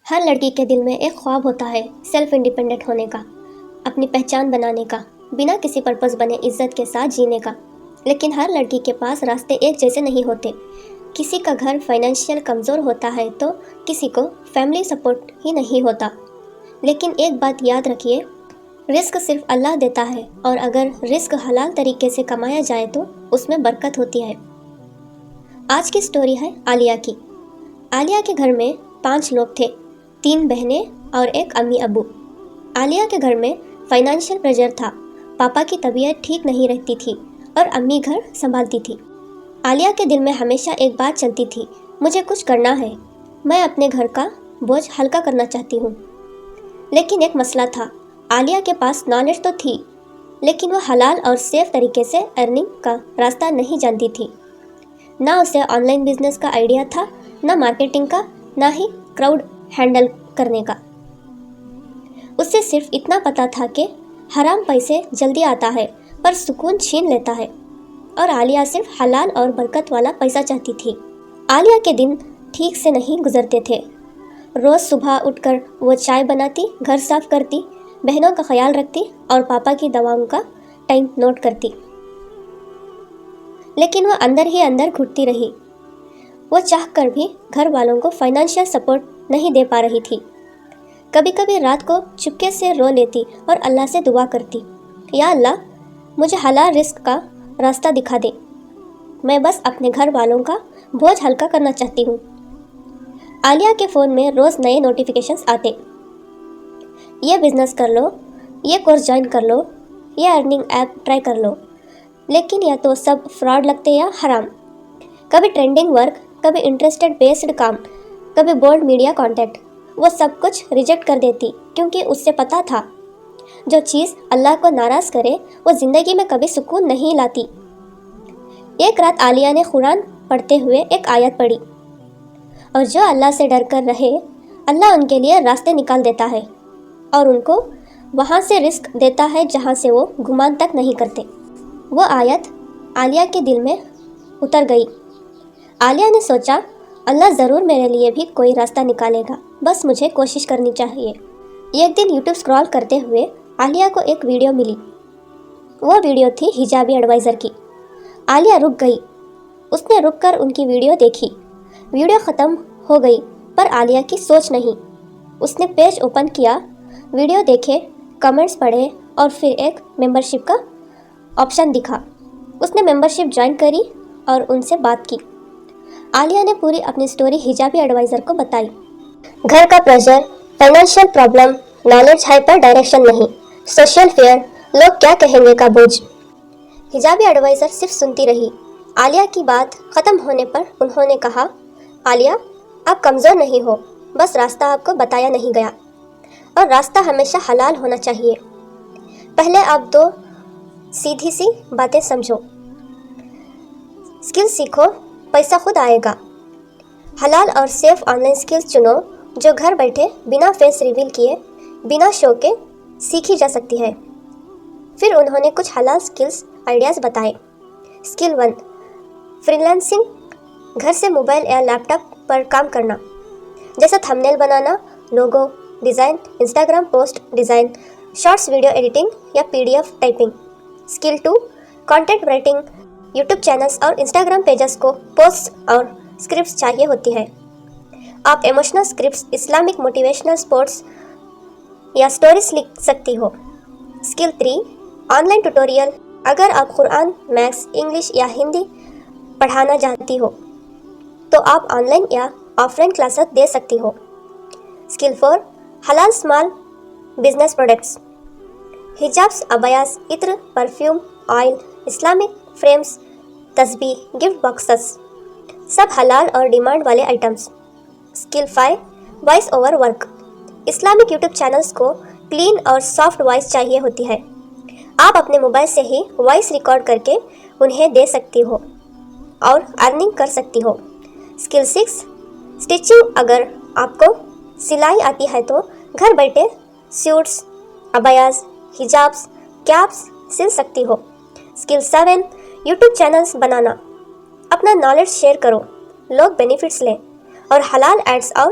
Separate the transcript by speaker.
Speaker 1: ہر لڑکی کے دل میں ایک خواب ہوتا ہے سیلف انڈیپینڈنٹ ہونے کا، اپنی پہچان بنانے کا، بنا کسی پرپس بنے عزت کے ساتھ جینے کا۔ لیکن ہر لڑکی کے پاس راستے ایک جیسے نہیں ہوتے۔ کسی کا گھر فائنینشیل کمزور ہوتا ہے تو کسی کو فیملی سپورٹ ہی نہیں ہوتا۔ لیکن ایک بات یاد رکھیے، رزق صرف اللہ دیتا ہے، اور اگر رزق حلال طریقے سے کمایا جائے تو اس میں برکت ہوتی ہے۔ آج کی سٹوری ہے عالیہ کی۔ عالیہ کے گھر میں 5 لوگ تھے، 3 بہنیں اور ایک امی ابو۔ عالیہ کے گھر میں فائنینشیل پریشر تھا، پاپا کی طبیعت ٹھیک نہیں رہتی تھی اور امی گھر سنبھالتی تھی۔ عالیہ کے دل میں ہمیشہ ایک بات چلتی تھی، مجھے کچھ کرنا ہے، میں اپنے گھر کا بوجھ ہلکا کرنا چاہتی ہوں۔ لیکن ایک مسئلہ تھا، عالیہ کے پاس نالج تو تھی، لیکن وہ حلال اور سیف طریقے سے ارننگ کا راستہ نہیں جانتی تھی۔ نہ اسے آن لائن بزنس کا آئیڈیا تھا، نہ مارکیٹنگ کا، نہ ہی کراؤڈ ہینڈل کرنے کا۔ اسے صرف اتنا پتا تھا کہ حرام پیسے جلدی آتا ہے پر سکون چھین لیتا ہے، اور عالیہ صرف حلال اور برکت والا پیسہ چاہتی تھی۔ عالیہ کے دن ٹھیک سے نہیں گزرتے تھے۔ روز صبح اٹھ کر وہ چائے بناتی، گھر صاف کرتی، بہنوں کا خیال رکھتی اور پاپا کی دواؤں کا ٹائم نوٹ کرتی۔ لیکن وہ اندر ہی اندر گھٹتی رہی۔ وہ چاہ کر بھی گھر والوں کو فائنینشیل سپورٹ نہیں دے پا رہی تھی۔ کبھی کبھی رات کو چپکے سے رو لیتی اور اللہ سے دعا کرتی، یا اللہ مجھے حلال رزق کا راستہ دکھا دے، میں بس اپنے گھر والوں کا بوجھ ہلکا کرنا چاہتی ہوں۔ عالیہ کے فون میں روز نئے نوٹیفیکیشنز آتے، یہ بزنس کر لو، یہ کورس جوائن کر لو، یہ ارننگ ایپ ٹرائی کر لو، لیکن یا تو سب فراڈ لگتے یا حرام۔ کبھی ٹرینڈنگ ورک، کبھی انٹرسٹڈ بیسڈ کام، کبھی بولڈ میڈیا کانٹیکٹ۔ وہ سب کچھ ریجیکٹ کر دیتی، کیونکہ اس سے پتا تھا جو چیز اللہ کو ناراض کرے وہ زندگی میں کبھی سکون نہیں لاتی۔ ایک رات عالیہ نے قرآن پڑھتے ہوئے ایک آیت پڑھی، اور جو اللہ سے ڈر کر رہے اللہ ان کے لیے راستے نکال دیتا ہے اور ان کو وہاں سے رزق دیتا ہے جہاں سے وہ گمان تک نہیں کرتے۔ وہ آیت عالیہ کے دل میں اتر گئی۔ عالیہ نے سوچا، اللہ ضرور میرے لیے بھی کوئی راستہ نکالے گا، بس مجھے کوشش کرنی چاہیے۔ ایک دن یوٹیوب اسکرول کرتے ہوئے عالیہ کو ایک ویڈیو ملی۔ وہ ویڈیو تھی حجابی ایڈوائزر کی۔ عالیہ رک گئی۔ اس نے رک کر ان کی ویڈیو دیکھی۔ ویڈیو ختم ہو گئی پر عالیہ کی سوچ نہیں۔ اس نے پیج اوپن کیا، ویڈیو دیکھے، کمنٹس پڑھے اور پھر ایک ممبرشپ کا آپشن دکھا۔ اس نے ممبرشپ جوائن کری اور ان سے بات کی۔ عالیہ نے پوری اپنی سٹوری حجابی ایڈوائزر کو بتائی۔ گھر کا pressure, financial problem, knowledge hyper direction نہیں، سوشل فیئر، لوگ کیا کہیں گے کا بوجھ۔ حجابی ایڈوائزر صرف سنتی رہی۔ عالیہ کی بات ختم ہونے پر انہوں نے کہا، عالیہ آپ کمزور نہیں ہو، بس راستہ آپ کو بتایا نہیں گیا، اور راستہ ہمیشہ حلال ہونا چاہیے۔ پہلے آپ 2 سیدھی سی باتیں سمجھو، اسکل سیکھو، پیسہ خود آئے گا۔ حلال اور سیف آن لائن اسکلز چنو جو گھر بیٹھے بنا فیس ریویل کیے، بنا شو کے سیکھی جا سکتی ہے۔ پھر انہوں نے کچھ حلال اسکلز آئیڈیاز بتائے۔ اسکل 1، فریلانسنگ، گھر سے موبائل یا لیپ ٹاپ پر کام کرنا، جیسے تھمبنیل بنانا، logo design, Instagram post design, shorts video editing یا PDF typing. Skill 2، content writing, YouTube channels اور انسٹاگرام پیجز کو پوسٹ اور اسکرپٹس چاہیے ہوتی ہے۔ آپ emotional scripts, Islamic motivational sports یا سٹوریز لکھ سکتی ہو۔ اسکل 3، آن لائن ٹیوٹوریل، اگر آپ قرآن، میتھس، انگلش یا ہندی پڑھانا چاہتی ہو تو آپ آن لائن یا آف لائن کلاسز دے سکتی ہو۔ اسکل 4، حلال small business products, hijabs, abayas, عطر، پرفیوم، آئل، اسلامک فریمز، تسبیح، گفٹ باکسز، سب حلال اور ڈیمانڈ والے items. Skill 5، voice over work, Islamic YouTube channels کو کلین اور سافٹ وائس چاہیے ہوتی ہے، آپ اپنے موبائل سے ہی وائس ریکارڈ کر کے انہیں دے سکتی ہو اور ارننگ کر سکتی ہو۔ اسکل 6، اسٹیچنگ، اگر آپ کو سلائی آتی ہے تو گھر بیٹھے سوٹس، عبایاس، حجابس، کیپس سل سکتی ہو۔ اسکل 7، یوٹیوب چینلز بنانا، اپنا نالج شیئر کرو، لوگ بینیفٹس لیں اور حلال ایڈس اور